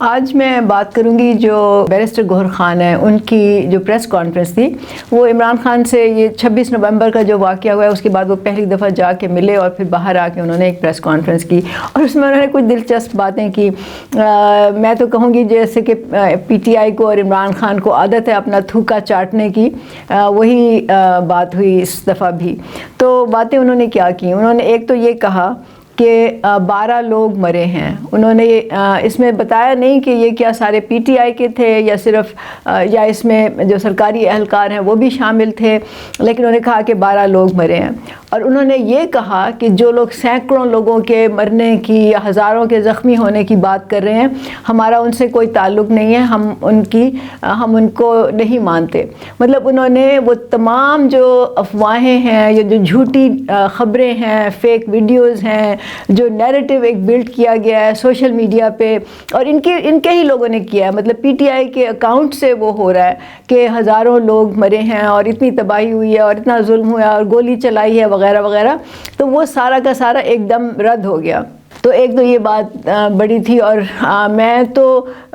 آج میں بات کروں گی جو بیرسٹر گوہر خان ہیں، ان کی جو پریس کانفرنس تھی وہ عمران خان سے یہ 26 نومبر کا جو واقعہ ہوا ہے اس کے بعد وہ پہلی دفعہ جا کے ملے اور پھر باہر آ کے انہوں نے ایک پریس کانفرنس کی اور اس میں انہوں نے کچھ دلچسپ باتیں کی۔ میں تو کہوں گی جیسے کہ پی ٹی آئی کو اور عمران خان کو عادت ہے اپنا تھوکا چاٹنے کی، وہی بات ہوئی اس دفعہ بھی۔ تو باتیں انہوں نے کیا کی، انہوں نے ایک تو یہ کہا کہ 12 لوگ مرے ہیں۔ انہوں نے اس میں بتایا نہیں کہ یہ کیا سارے پی ٹی آئی کے تھے یا صرف یا اس میں جو سرکاری اہلکار ہیں وہ بھی شامل تھے، لیکن انہوں نے کہا کہ 12 لوگ مرے ہیں۔ اور انہوں نے یہ کہا کہ جو لوگ سینکڑوں لوگوں کے مرنے کی یا ہزاروں کے زخمی ہونے کی بات کر رہے ہیں، ہمارا ان سے کوئی تعلق نہیں ہے، ہم ان کو نہیں مانتے۔ مطلب انہوں نے وہ تمام جو افواہیں ہیں یا جو جھوٹی خبریں ہیں، فیک ویڈیوز ہیں، جو نیریٹو ایک بلڈ کیا گیا ہے سوشل میڈیا پہ، اور ان کے ہی لوگوں نے کیا ہے، مطلب پی ٹی آئی کے اکاؤنٹ سے وہ ہو رہا ہے کہ ہزاروں لوگ مرے ہیں اور اتنی تباہی ہوئی ہے اور اتنا ظلم ہوا ہے اور گولی چلائی ہے وغیرہ وغیرہ، تو وہ سارا کا سارا ایک دم رد ہو گیا۔ تو ایک تو یہ بات بڑی تھی، اور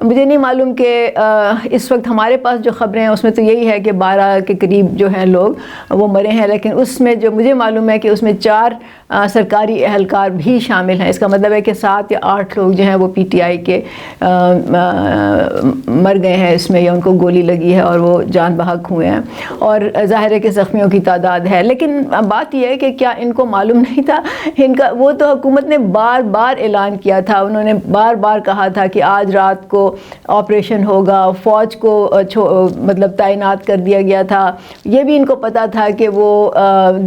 مجھے نہیں معلوم کہ اس وقت ہمارے پاس جو خبریں ہیں اس میں تو یہی ہے کہ 12 کے قریب جو ہیں لوگ وہ مرے ہیں، لیکن اس میں جو مجھے معلوم ہے کہ اس میں 4 سرکاری اہلکار بھی شامل ہیں۔ اس کا مطلب ہے کہ 7 یا 8 لوگ جو ہیں وہ پی ٹی آئی کے مر گئے ہیں اس میں، یا ان کو گولی لگی ہے اور وہ جان بحق ہوئے ہیں، اور ظاہر ہے کہ زخمیوں کی تعداد ہے۔ لیکن بات یہ ہے کہ کیا ان کو معلوم نہیں تھا؟ وہ تو حکومت نے بار بار اعلان کیا تھا، انہوں نے بار بار کہا تھا کہ آج رات کو آپریشن ہوگا، فوج کو مطلب تعینات کر دیا گیا تھا۔ یہ بھی ان کو پتا تھا کہ وہ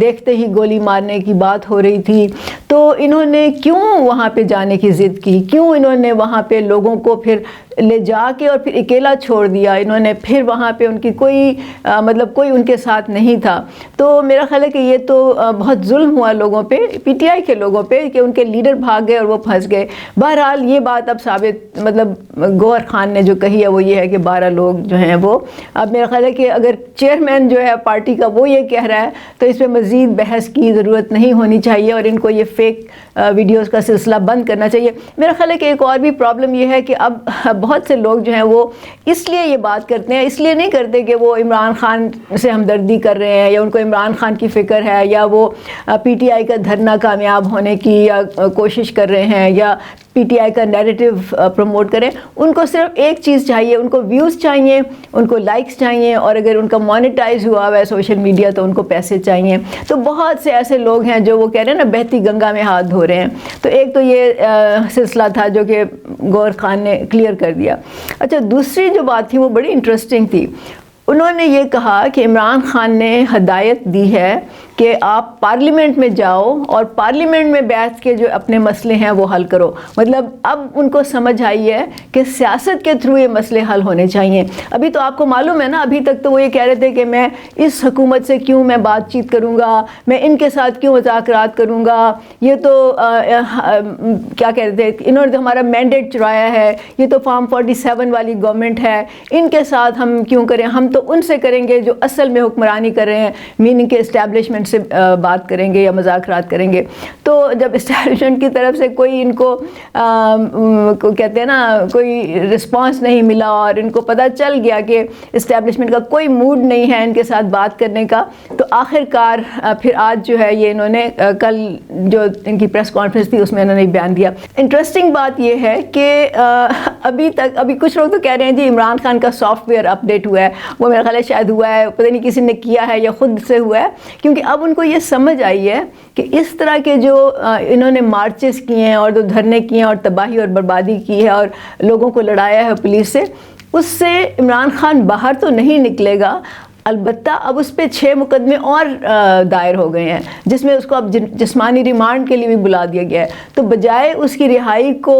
دیکھتے ہی گولی مارنے کی بات ہو رہی تھی، تو انہوں نے کیوں وہاں پہ جانے کی ضد کی؟ کیوں انہوں نے وہاں پہ لوگوں کو پھر لے جا کے اور پھر اکیلا چھوڑ دیا؟ انہوں نے پھر وہاں پہ ان کی کوئی ان کے ساتھ نہیں تھا۔ تو میرا خیال ہے کہ یہ تو بہت ظلم ہوا لوگوں پہ، پی ٹی آئی کے لوگوں پہ، کہ ان کے لیڈر بھاگ گئے اور وہ پھنس گئے۔ بہرحال یہ بات اب ثابت، مطلب گوہر خان نے جو کہی ہے وہ یہ ہے کہ 12 لوگ جو ہیں وہ، اب میرا خیال ہے کہ اگر چیئرمین جو ہے پارٹی کا وہ یہ کہہ رہا ہے تو اس پہ مزید بحث کی ضرورت نہیں ہونی چاہیے، اور ان کو یہ فیک ویڈیوز کا سلسلہ بند کرنا چاہیے۔ میرا خیال ہے کہ ایک اور بھی پرابلم یہ ہے کہ اب بہت سے لوگ جو ہیں وہ اس لیے یہ بات کرتے ہیں، اس لیے نہیں کرتے کہ وہ عمران خان سے ہمدردی کر رہے ہیں یا ان کو عمران خان کی فکر ہے، یا وہ پی ٹی آئی کا دھرنا کامیاب ہونے کی یا کوشش کر رہے ہیں، یا پی ٹی آئی کا نیریٹو پروموٹ کریں۔ ان کو صرف ایک چیز چاہیے، ان کو ویوز چاہیے، ان کو لائکس چاہیے، اور اگر ان کا مانیٹائز ہوا ہے سوشل میڈیا تو ان کو پیسے چاہیے۔ تو بہت سے ایسے لوگ ہیں جو وہ کہہ رہے ہیں نا بہتی گنگا میں ہاتھ دھو رہے ہیں۔ تو ایک تو یہ سلسلہ تھا جو کہ گوہر خان نے کلیئر کر دیا۔ اچھا، دوسری جو بات تھی وہ بڑی انٹرسٹنگ تھی۔ انہوں نے یہ کہا کہ عمران خان نے ہدایت دی ہے کہ آپ پارلیمنٹ میں جاؤ اور پارلیمنٹ میں بیٹھ کے جو اپنے مسئلے ہیں وہ حل کرو۔ مطلب اب ان کو سمجھ آئی ہے کہ سیاست کے تھرو یہ مسئلے حل ہونے چاہیے۔ ابھی تو آپ کو معلوم ہے نا، ابھی تک تو وہ یہ کہہ رہے تھے کہ میں اس حکومت سے کیوں میں بات چیت کروں گا، میں ان کے ساتھ کیوں مذاکرات کروں گا، یہ تو کیا کہہ رہے تھے، انہوں نے تو ہمارا مینڈیٹ چرایا ہے، یہ تو فارم 47 والی گورنمنٹ ہے، ان کے ساتھ ہم کیوں کریں، ہم تو ان سے کریں گے جو اصل میں حکمرانی کر رہے ہیں، میننگ کے اسٹیبلشمنٹ سے بات کریں گے یا مذاکرات کریں گے۔ تو جب اسٹیبلشمنٹ کی طرف سے کوئی ان کو کہتے ہیں نا کوئی رسپانس نہیں ملا، اور ان کو پتہ چل گیا کہ اسٹیبلشمنٹ کا کوئی موڈ نہیں ہے ان کے ساتھ بات کرنے کا، تو آخر کار پھر آج جو ہے یہ انہوں نے کل جو ان کی پریس کانفرنس تھی اس میں انہوں نے بیان دیا۔ انٹرسٹنگ بات یہ ہے کہ ابھی کچھ لوگ تو کہہ رہے ہیں جی عمران خان کا سافٹ ویئر اپڈیٹ ہوا ہے، وہ میرا خیال ہے شاید ہوا ہے، پتہ نہیں کسی نے کیا ہے یا خود سے ہوا ہے، کیونکہ اب ان کو یہ سمجھ آئی ہے کہ اس طرح کے جو انہوں نے مارچز کیے ہیں اور جو دھرنے کیے ہیں اور تباہی اور بربادی کی ہے اور لوگوں کو لڑایا ہے پولیس سے، اس سے عمران خان باہر تو نہیں نکلے گا، البتہ اب اس پہ 6 مقدمے اور دائر ہو گئے ہیں، جس میں اس کو اب جسمانی ریمانڈ کے لیے بھی بلا دیا گیا ہے۔ تو بجائے اس کی رہائی کو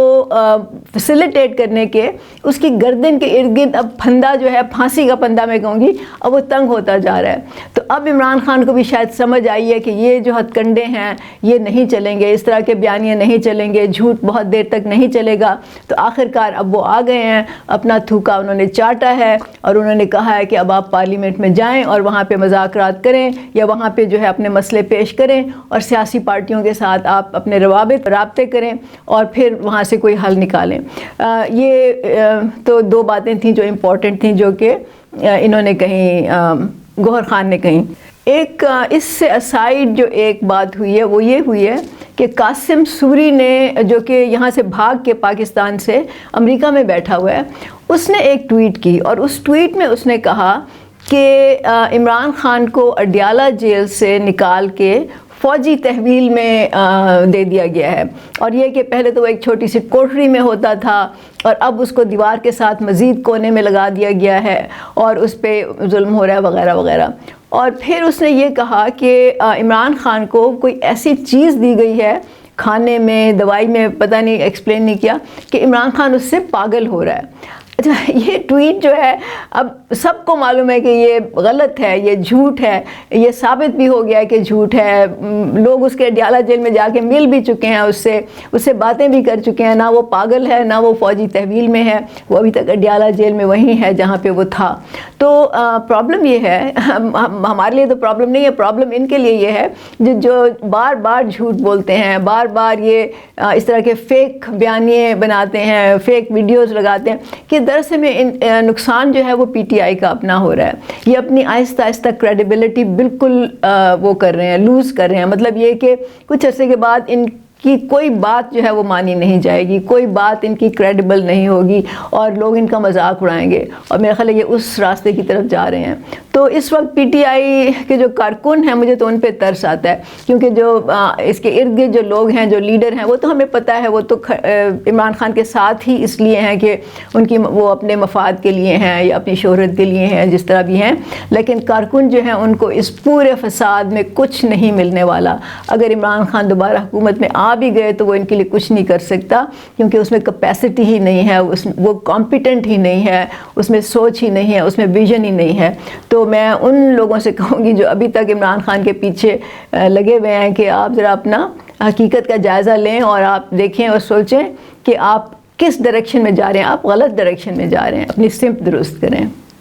فیسیلیٹیٹ کرنے کے، اس کی گردن کے ارد گرد اب پھندا جو ہے، پھانسی کا پھندا میں کہوں گی، اب وہ تنگ ہوتا جا رہا ہے۔ تو اب عمران خان کو بھی شاید سمجھ آئی ہے کہ یہ جو ہتھ کنڈے ہیں یہ نہیں چلیں گے، اس طرح کے بیانیے نہیں چلیں گے، جھوٹ بہت دیر تک نہیں چلے گا۔ تو آخر کار اب وہ آ گئے ہیں، اپنا تھوکا انہوں نے چاٹا ہے، اور انہوں نے کہا ہے کہ اب آپ پارلیمنٹ میں جائیں اور وہاں پہ مذاکرات کریں یا وہاں پہ جو ہے اپنے مسئلے پیش کریں اور سیاسی پارٹیوں کے ساتھ آپ اپنے رابطے کریں اور پھر وہاں سے کوئی حل نکالیں. یہ تو دو باتیں تھیں جو امپورٹنٹ تھیں جو کہ انہوں نے کہیں، گوہر خان نے کہیں. ایک اس سے اسائڈ جو ایک بات ہوئی ہے وہ یہ ہوئی ہے کہ قاسم سوری نے، جو کہ یہاں سے بھاگ کے پاکستان سے امریکہ میں بیٹھا ہوا ہے، اس نے ایک ٹویٹ کی اور اس ٹویٹ میں اس نے کہا کہ عمران خان کو اڈیالہ جیل سے نکال کے فوجی تحویل میں دے دیا گیا ہے، اور یہ کہ پہلے تو وہ ایک چھوٹی سی کوٹری میں ہوتا تھا اور اب اس کو دیوار کے ساتھ مزید کونے میں لگا دیا گیا ہے اور اس پہ ظلم ہو رہا ہے وغیرہ وغیرہ. اور پھر اس نے یہ کہا کہ عمران خان کو کوئی ایسی چیز دی گئی ہے کھانے میں، دوائی میں، پتہ نہیں، ایکسپلین نہیں کیا، کہ عمران خان اس سے پاگل ہو رہا ہے. اچھا، یہ ٹویٹ جو ہے اب سب کو معلوم ہے کہ یہ غلط ہے، یہ جھوٹ ہے، یہ ثابت بھی ہو گیا ہے کہ جھوٹ ہے. لوگ اس کے اڈیالہ جیل میں جا کے مل بھی چکے ہیں، اس سے باتیں بھی کر چکے ہیں. نہ وہ پاگل ہے، نہ وہ فوجی تحویل میں ہے، وہ ابھی تک اڈیالہ جیل میں وہیں ہے جہاں پہ وہ تھا. تو پرابلم یہ ہے، ہمارے لیے تو پرابلم نہیں ہے، پرابلم ان کے لیے یہ ہے جو بار بار جھوٹ بولتے ہیں، بار بار یہ اس طرح کے فیک بیانیے بناتے ہیں، فیک ویڈیوز لگاتے ہیں، کہ دراصل میں نقصان جو ہے وہ پی ٹی آئی کا اپنا ہو رہا ہے. یہ اپنی آہستہ آہستہ کریڈیبلٹی بالکل وہ کر رہے ہیں، لوز کر رہے ہیں. مطلب یہ کہ کچھ عرصے کے بعد ان کی کوئی بات جو ہے وہ مانی نہیں جائے گی، کوئی بات ان کی کریڈیبل نہیں ہوگی اور لوگ ان کا مذاق اڑائیں گے، اور میرا خیال ہے یہ اس راستے کی طرف جا رہے ہیں. تو اس وقت پی ٹی آئی کے جو کارکن ہیں، مجھے تو ان پہ ترس آتا ہے، کیونکہ جو اس کے ارد گرد جو لوگ ہیں، جو لیڈر ہیں، وہ تو ہمیں پتہ ہے وہ تو عمران خان کے ساتھ ہی اس لیے ہیں کہ ان کی وہ اپنے مفاد کے لیے ہیں یا اپنی شہرت کے لیے ہیں، جس طرح بھی ہیں. لیکن کارکن جو ہیں ان کو اس پورے فساد میں کچھ نہیں ملنے والا. اگر عمران خان دوبارہ حکومت میں آ بھی گئے تو وہ ان کے لیے کچھ نہیں کر سکتا، کیونکہ اس میں کیپیسٹی ہی نہیں ہے، وہ کمپیٹنٹ ہی نہیں ہے، اس میں سوچ ہی نہیں ہے، اس میں ویژن ہی نہیں ہے. تو میں ان لوگوں سے کہوں گی جو ابھی تک عمران خان کے پیچھے لگے ہوئے ہیں کہ آپ ذرا اپنا حقیقت کا جائزہ لیں اور آپ دیکھیں اور سوچیں کہ آپ کس ڈائریکشن میں جا رہے ہیں. آپ غلط ڈائریکشن میں جا رہے ہیں، اپنی سمت درست کریں.